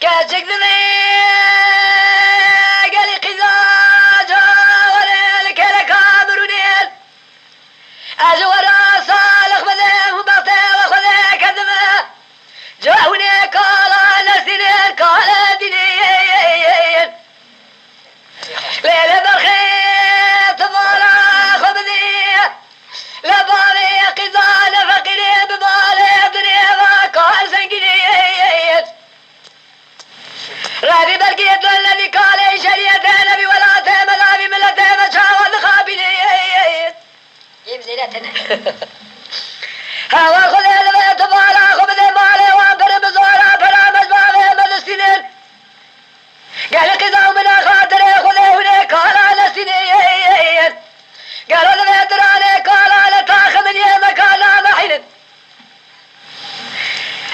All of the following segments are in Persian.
كاتشك قالي قزاجة وليلك لك عمرونيل أجورا صالح بذيه وبطيء وخذي كذبه جاوني قال نسينين قال دينين ليلة بالخيط ضرا خبذي لبالي قزان فقيري ببالي ضريبا قال سنقنين غابي برقيت الذي قال شريتين نبي ولا تيم ذابي ملتين شاول خابنين يبزيلتنا هوا خذي البيت بالا خبذي بالي وانفر بزورا فرامز بالي من السنين قال قزاو من خاطري خذي هني قال على سنين قالوا البيت راني قال على تاخ من يمك انا محين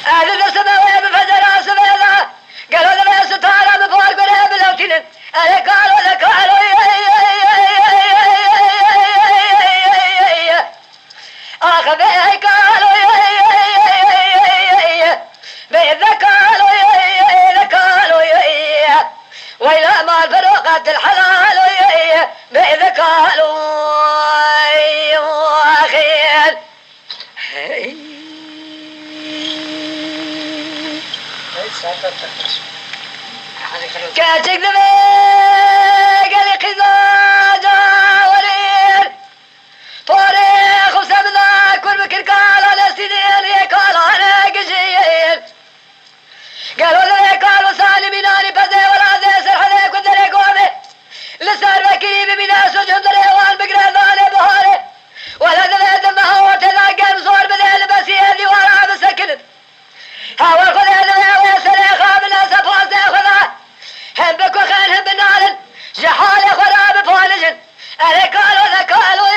اهل السماوية بفجر سبيلا قالوا البيت ستارة بفوق قريب الاوتين انا قالوا لك قالوا اخذي قالوا بإذا قالوا وإلى ما فرقت الحلال بإذا قالوا أخير كاتك ذبي قالي قزاجة وليل طريق وسبنا كل بكر قال على سنين قال أنا قشيل قالوا ذي قالوا سالمين أني بزي ولا زي سرح ذيك وذريك وامي لسار بكيب من سجن دريوان بقرى ذاني بهاري ولا ذي دمها وتذاقر صور بذي لبسي ذي ورا بسكنت هوا خذي ذي ويسري خاب الأسف واسي خذا هم بك وخين هم بنال جحالي خراب فالجن أني قالوا ذا قالوا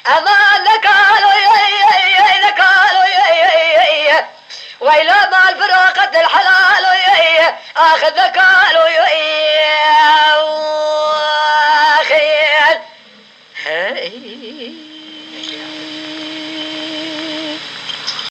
أمان ذا قالوا وإلى ما الفراقة الحلال آخذ قالوا أخيل